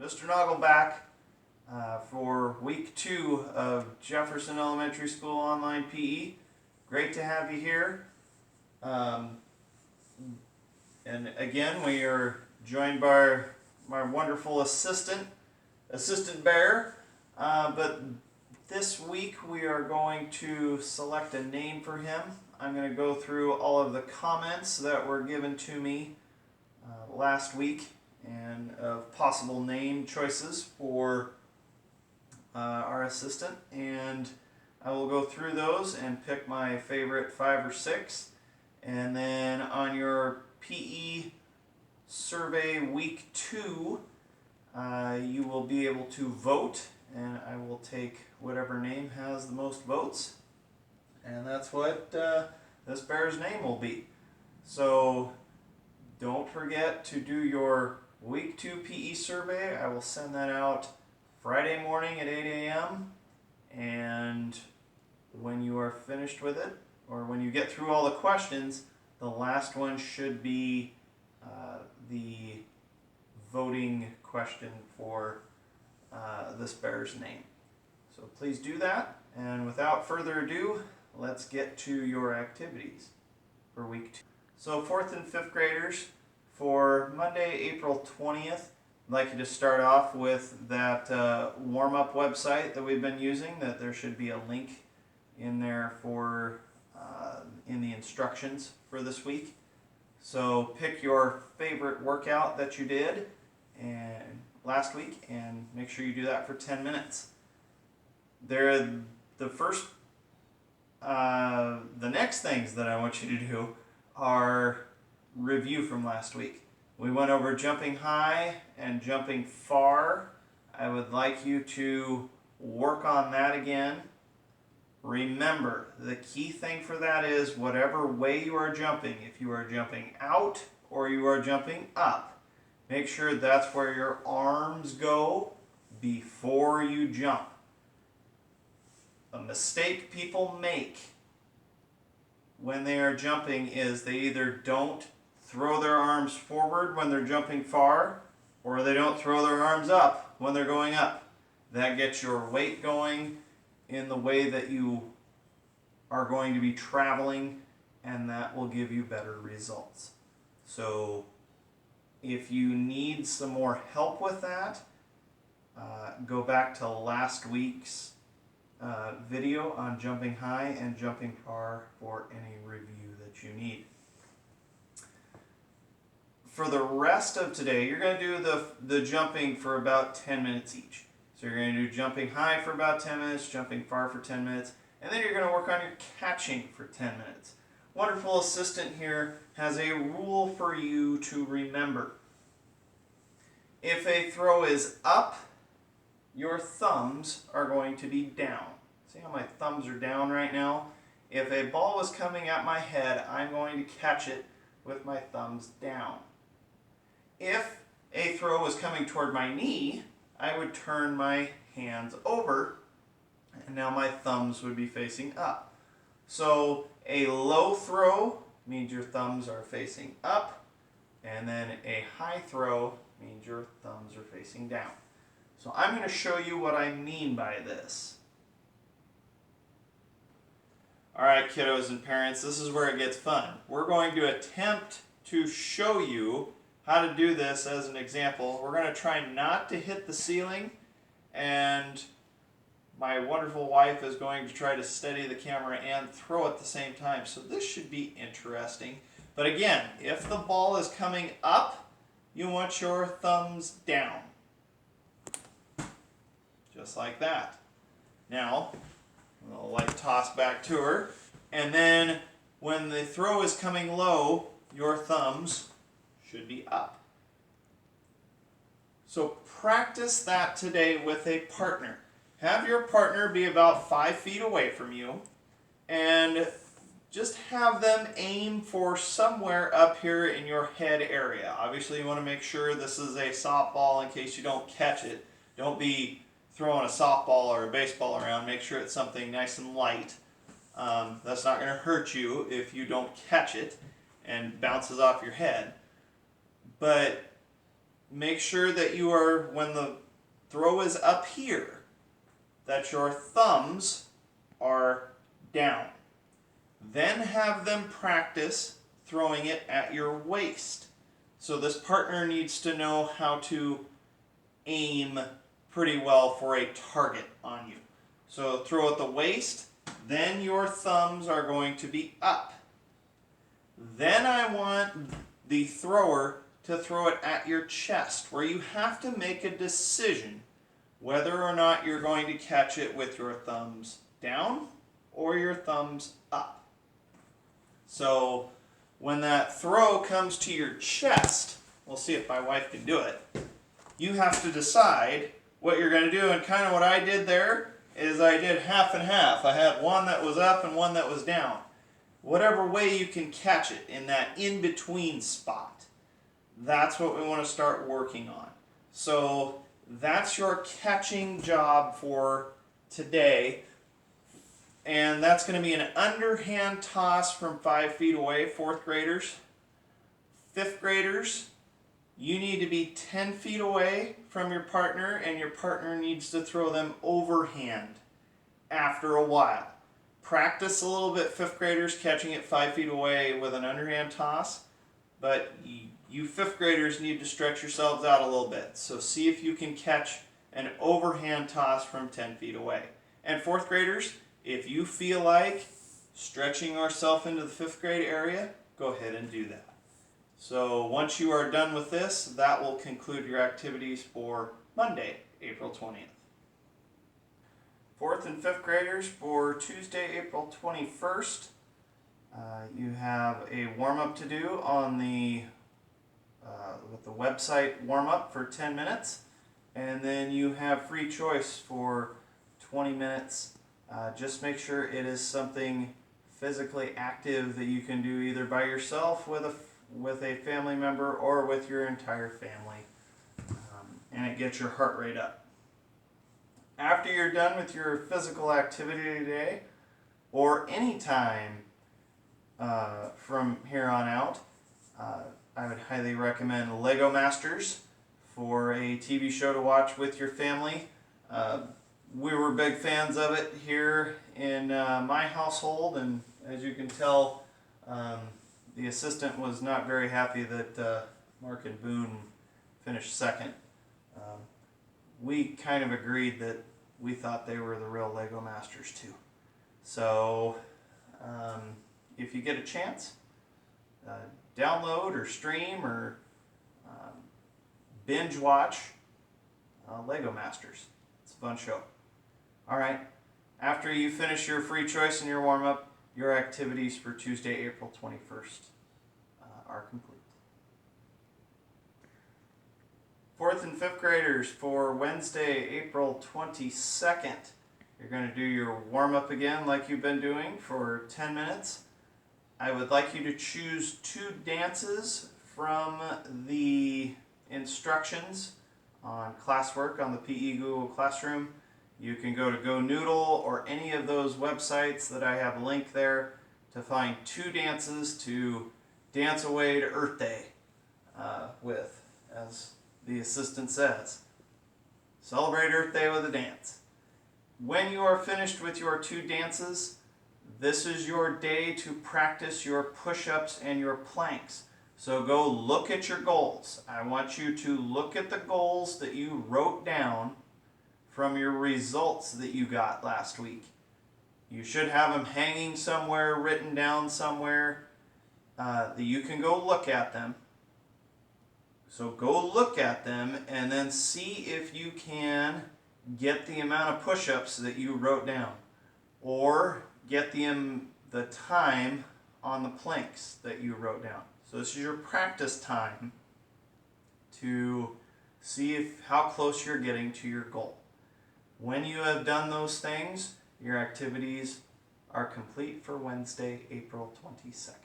Mr. Noggleback for week 2 of Jefferson Elementary School Online PE. Great to have you here. And again, we are joined by my wonderful assistant Bear. But this week we are going to select a name for him. I'm going to go through all of the comments that were given to me last week and of possible name choices for our assistant, and I will go through those and pick my favorite 5 or 6, and then on your PE survey week 2 you will be able to vote, and I will take whatever name has the most votes, and that's what this bear's name will be. So don't forget to do your week 2 PE survey. I will send that out Friday morning at 8 a.m. and when you are finished with it, or when you get through all the questions, the last one should be the voting question for this bear's name. So please do that, and without further ado, let's get to your activities for week 2. So 4th and 5th graders, for Monday, April 20th, I'd like you to start off with that warm-up website that we've been using, that there should be a link in there for in the instructions for this week. So pick your favorite workout that you did last week and make sure you do that for 10 minutes. The next things that I want you to do are review from last week. We went over jumping high and jumping far. I would like you to work on that again. Remember, the key thing for that is whatever way you are jumping, if you are jumping out or you are jumping up, make sure that's where your arms go before you jump. A mistake people make when they are jumping is they either don't throw their arms forward when they're jumping far, or they don't throw their arms up when they're going up. That gets your weight going in the way that you are going to be traveling, and that will give you better results. So if you need some more help with that, go back to last week's video on jumping high and jumping far for any review that you need. For the rest of today, you're going to do the jumping for about 10 minutes each. So you're going to do jumping high for about 10 minutes, jumping far for 10 minutes, and then you're going to work on your catching for 10 minutes. Wonderful assistant here has a rule for you to remember. If a throw is up, your thumbs are going to be down. See how my thumbs are down right now? If a ball was coming at my head, I'm going to catch it with my thumbs down. If a throw was coming toward my knee, I would turn my hands over, and now my thumbs would be facing up. So a low throw means your thumbs are facing up, and then a high throw means your thumbs are facing down. So I'm going to show you what I mean by this. Alright, kiddos and parents, this is where it gets fun. We're going to attempt to show you how to do this as an example. We're going to try not to hit the ceiling, and my wonderful wife is going to try to steady the camera and throw at the same time. So this should be interesting. But again, if the ball is coming up, you want your thumbs down. Just like that. Now, I'll like toss back to her, and then when the throw is coming low, your thumbs should be up. So practice that today with a partner. Have your partner be about 5 feet away from you, and just have them aim for somewhere up here in your head area. Obviously you want to make sure this is a softball in case you don't catch it. Don't be throwing a softball or a baseball around. Make sure it's something nice and light. That's not going to hurt you if you don't catch it and bounces off your head. But make sure that you are, when the throw is up here, that your thumbs are down. Then have them practice throwing it at your waist. So this partner needs to know how to aim pretty well for a target on you. So throw at the waist, then your thumbs are going to be up. Then I want the thrower to throw it at your chest, where you have to make a decision whether or not you're going to catch it with your thumbs down or your thumbs up. So when that throw comes to your chest, we'll see if my wife can do it, you have to decide what you're going to do. And kind of what I did there is I did half and half. I had one that was up and one that was down. Whatever way you can catch it in that in-between spot, that's what we want to start working on. So that's your catching job for today. And that's going to be an underhand toss from 5 feet away, 4th graders. 5th graders, you need to be 10 feet away from your partner, and your partner needs to throw them overhand after a while. Practice a little bit, 5th graders, catching it 5 feet away with an underhand toss, but you 5th graders need to stretch yourselves out a little bit. So see if you can catch an overhand toss from 10 feet away. And 4th graders, if you feel like stretching yourself into the 5th grade area, go ahead and do that. So once you are done with this, that will conclude your activities for Monday, April 20th. 4th and 5th graders, for Tuesday, April 21st, you have a warm-up to do on with the website warm-up for 10 minutes, and then you have free choice for 20 minutes. Just make sure it is something physically active that you can do either by yourself, with a family member, or with your entire family, and it gets your heart rate up. After you're done with your physical activity today, or any time from here on out, I would highly recommend Lego Masters for a TV show to watch with your family. We were big fans of it here in my household, and as you can tell, the assistant was not very happy that Mark and Boone finished second. We kind of agreed that we thought they were the real Lego Masters too. So if you get a chance, download or stream or binge watch Lego Masters. It's a fun show. Alright, after you finish your free choice and your warm-up, your activities for Tuesday, April 21st are complete. 4th and 5th graders, for Wednesday, April 22nd, you're going to do your warm-up again like you've been doing for 10 minutes. I would like you to choose 2 dances from the instructions on classwork on the PE Google Classroom. You can go to Go Noodle or any of those websites that I have linked there to find 2 dances to dance away to Earth Day with, as the assistant says. Celebrate Earth Day with a dance. When you are finished with your 2 dances, this is your day to practice your push-ups and your planks. So go look at your goals. I want you to look at the goals that you wrote down from your results that you got last week. You should have them hanging somewhere, written down somewhere, that you can go look at them. So go look at them and then see if you can get the amount of push-ups that you wrote down, or get the time on the planks that you wrote down. So this is your practice time to see how close you're getting to your goal. When you have done those things, your activities are complete for Wednesday, April 22nd.